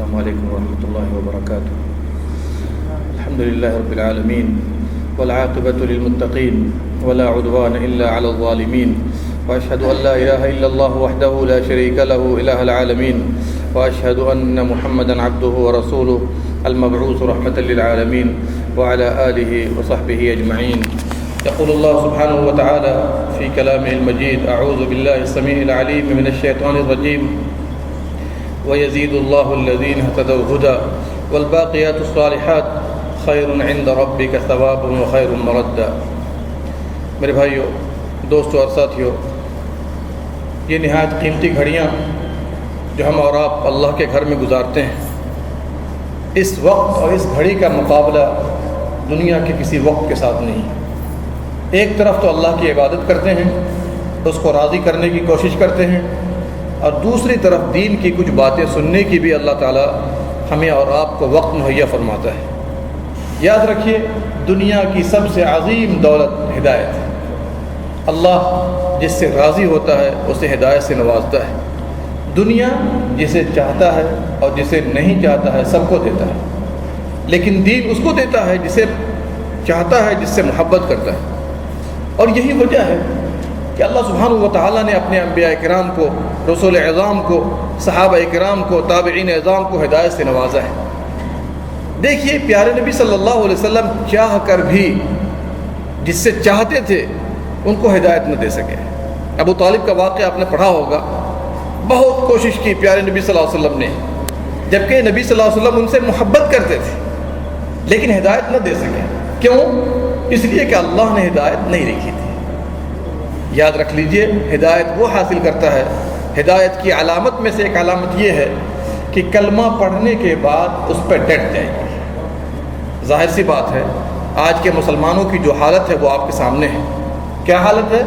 السلام علیکم ورحمۃ اللہ وبرکاتہ. الحمد للہ رب العالمین والعاقبۃ للمتقین ولا عدوان الا علی الظالمین واشهد ان لا الہ الا اللہ وحدہ لا شریک له الہ العالمین واشهد ان محمدا عبده ورسوله المبعوث رحمة للعالمین وعلى آلہ وصحبہ اجمعین. يقول الله سبحانه وتعالى في كلامه المجيد: أعوذ بالله السميع العليم من الشيطان الرجيم ويزيد الله الذين اهتدوا هدى والباقيات الصالحات خير عند ربك ثوابا وخير مردا. میرے بھائیو، دوستو اور ساتھیو، یہ نہایت قیمتی گھڑیاں جو ہم اور آپ اللہ کے گھر میں گزارتے ہیں، اس وقت اور اس گھڑی کا مقابلہ دنیا کے کسی وقت کے ساتھ نہیں. ایک طرف تو اللہ کی عبادت کرتے ہیں، اس کو راضی کرنے کی کوشش کرتے ہیں، اور دوسری طرف دین کی کچھ باتیں سننے کی بھی اللہ تعالیٰ ہمیں اور آپ کو وقت مہیا فرماتا ہے. یاد رکھیے، دنیا کی سب سے عظیم دولت ہدایت ہے. اللہ جس سے راضی ہوتا ہے اسے ہدایت سے نوازتا ہے. دنیا جسے چاہتا ہے اور جسے نہیں چاہتا ہے سب کو دیتا ہے، لیکن دین اس کو دیتا ہے جسے چاہتا ہے، جس سے محبت کرتا ہے. اور یہی وجہ ہے کہ اللہ سبحانہ و تعالیٰ نے اپنے انبیاء کرام کو، رسول اعظام کو، صحابہ کرام کو، تابعین اعظام کو ہدایت سے نوازا ہے. دیکھیے، پیارے نبی صلی اللہ علیہ وسلم چاہ کر بھی جس سے چاہتے تھے ان کو ہدایت نہ دے سکے. ابو طالب کا واقعہ آپ نے پڑھا ہوگا. بہت کوشش کی پیارے نبی صلی اللہ علیہ وسلم نے، جبکہ نبی صلی اللہ علیہ وسلم ان سے محبت کرتے تھے، لیکن ہدایت نہ دے سکے. کیوں؟ اس لیے کہ اللہ نے ہدایت نہیں لکھی تھی. یاد رکھ لیجئے، ہدایت وہ حاصل کرتا ہے، ہدایت کی علامت میں سے ایک علامت یہ ہے کہ کلمہ پڑھنے کے بعد اس پہ ڈٹ جائے گی. ظاہر سی بات ہے، آج کے مسلمانوں کی جو حالت ہے وہ آپ کے سامنے ہے. کیا حالت ہے؟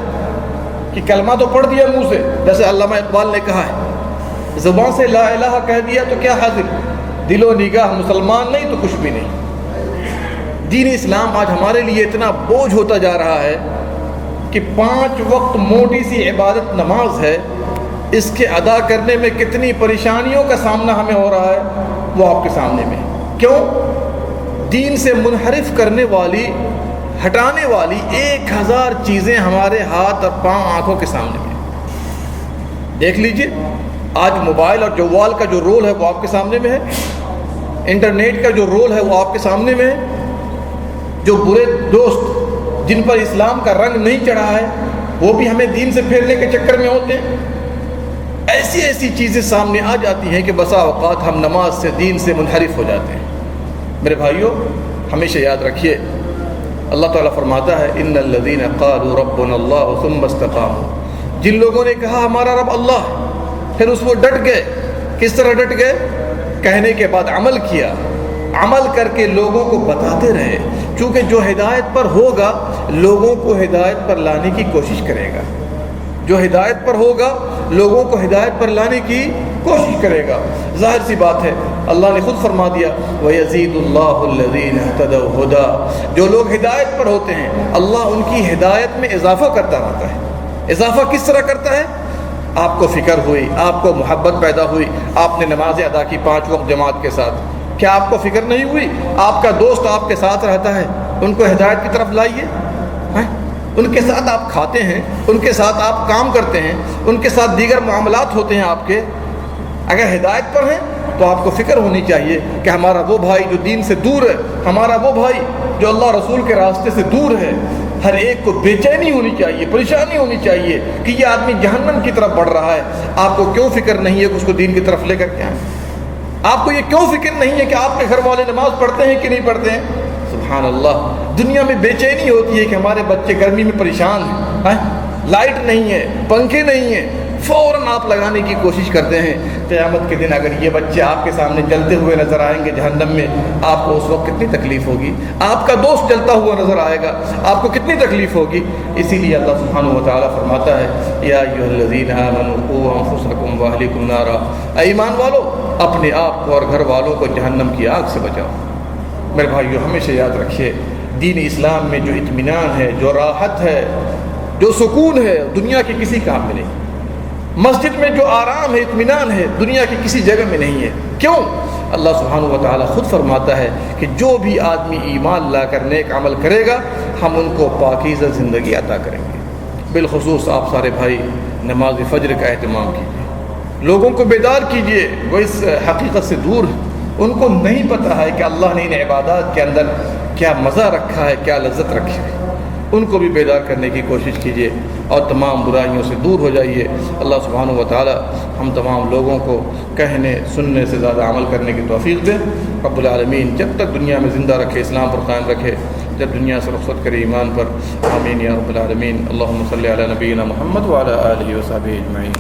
کہ کلمہ تو پڑھ دیا منہ سے، جیسے علامہ اقبال نے کہا ہے، زبان سے لا الہ کہہ دیا تو کیا حاصل؟ دل و نگاہ مسلمان نہیں تو کچھ بھی نہیں. دین اسلام آج ہمارے لیے اتنا بوجھ ہوتا جا رہا ہے کہ 5 وقت موٹی سی عبادت نماز ہے، اس کے ادا کرنے میں کتنی پریشانیوں کا سامنا ہمیں ہو رہا ہے وہ آپ کے سامنے میں. کیوں؟ دین سے منحرف کرنے والی، ہٹانے والی 1000 چیزیں ہمارے ہاتھ اور پاؤں، آنکھوں کے سامنے میں. دیکھ لیجئے، آج موبائل اور جوال کا جو رول ہے وہ آپ کے سامنے میں ہے، انٹرنیٹ کا جو رول ہے وہ آپ کے سامنے میں ہے. جو برے دوست جن پر اسلام کا رنگ نہیں چڑھا ہے وہ بھی ہمیں دین سے پھیرنے کے چکر میں ہوتے ہیں. ایسی ایسی چیزیں سامنے آ جاتی ہیں کہ بسا اوقات ہم نماز سے، دین سے منحرف ہو جاتے ہیں. میرے بھائیوں، ہمیشہ یاد رکھیے، اللہ تعالیٰ فرماتا ہے: ان الذین قالوا ربنا اللہ ثم استقاموا. جن لوگوں نے کہا ہمارا رب اللہ ہے، پھر اس وہ ڈٹ گئے. کس طرح ڈٹ گئے؟ کہنے کے بعد عمل کیا، عمل کر کے لوگوں کو بتاتے رہے. چونکہ جو ہدایت پر ہوگا لوگوں کو ہدایت پر لانے کی کوشش کرے گا، جو ہدایت پر ہوگا لوگوں کو ہدایت پر لانے کی کوشش کرے گا. ظاہر سی بات ہے، اللہ نے خود فرما دیا: وَيَزِيدُ اللَّهُ الَّذِينَ اهْتَدَوْا هُدًى. جو لوگ ہدایت پر ہوتے ہیں اللہ ان کی ہدایت میں اضافہ کرتا رہتا ہے. اضافہ کس طرح کرتا ہے؟ آپ کو فکر ہوئی، آپ کو محبت پیدا ہوئی، آپ نے نمازیں ادا کی 5 وقت جماعت کے ساتھ. کیا آپ کو فکر نہیں ہوئی؟ آپ کا دوست آپ کے ساتھ رہتا ہے، ان کو ہدایت کی طرف لائیے. ان کے ساتھ آپ کھاتے ہیں، ان کے ساتھ آپ کام کرتے ہیں، ان کے ساتھ دیگر معاملات ہوتے ہیں آپ کے. اگر ہدایت پر ہیں تو آپ کو فکر ہونی چاہیے کہ ہمارا وہ بھائی جو دین سے دور ہے، ہمارا وہ بھائی جو اللہ رسول کے راستے سے دور ہے، ہر ایک کو بے چینی ہونی چاہیے، پریشانی ہونی چاہیے کہ یہ آدمی جہنم کی طرف بڑھ رہا ہے. آپ کو کیوں فکر نہیں ہے کہ اس کو دین کی طرف لے کر کے آئیں؟ آپ کو یہ کیوں فکر نہیں ہے کہ آپ کے گھر والے نماز پڑھتے ہیں کہ نہیں پڑھتے ہیں؟ سبحان اللہ. دنیا میں بے چینی ہوتی ہے کہ ہمارے بچے گرمی میں پریشان ہیں، لائٹ نہیں ہے، پنکھے نہیں ہیں، فوراً آپ لگانے کی کوشش کرتے ہیں. قیامت کے دن اگر یہ بچے آپ کے سامنے جلتے ہوئے نظر آئیں گے جہنم میں، آپ کو اس وقت کتنی تکلیف ہوگی؟ آپ کا دوست جلتا ہوا نظر آئے گا، آپ کو کتنی تکلیف ہوگی؟ اسی لیے اللہ سبحانہ و تعالیٰ فرماتا ہے: یا ایھا الذین آمنوا قوا انفسکم واہلکم نارا. اے ایمان والو، اپنے آپ کو اور گھر والوں کو جہنم کی آگ سے بچاؤ. میرے بھائیو، ہمیشہ یاد رکھیے، دین اسلام میں جو اطمینان ہے، جو راحت ہے، جو سکون ہے، دنیا کے کسی کام میں نہیں. مسجد میں جو آرام ہے، اطمینان ہے، دنیا کی کسی جگہ میں نہیں ہے. کیوں؟ اللہ سبحانہ و تعالیٰ خود فرماتا ہے کہ جو بھی آدمی ایمان لا کر نیک عمل کرے گا ہم ان کو پاکیزہ زندگی عطا کریں گے۔ بالخصوص آپ سارے بھائی نماز فجر کا اہتمام کیجیے، لوگوں کو بیدار کیجیے، وہ اس حقیقت سے دور ہیں، ان کو نہیں پتہ ہے کہ اللہ نے ان عبادات کے اندر کیا مزہ رکھا ہے، کیا لذت رکھی ہے، ان کو بھی بیدار کرنے کی کوشش کیجیے اور تمام برائیوں سے دور ہو جائیے۔ اللہ سبحانہ و تعالی ہم تمام لوگوں کو کہنے سننے سے زیادہ عمل کرنے کی توفیق دے۔ رب العالمین جب تک دنیا میں زندہ رکھے، اسلام پر قائم رکھے، جب دنیا سے رخصت کرے ایمان پر۔ آمین یا رب العالمین۔ اللہم صلی علی نبینا محمد وعلی آلہ وصحبہ اجمعین۔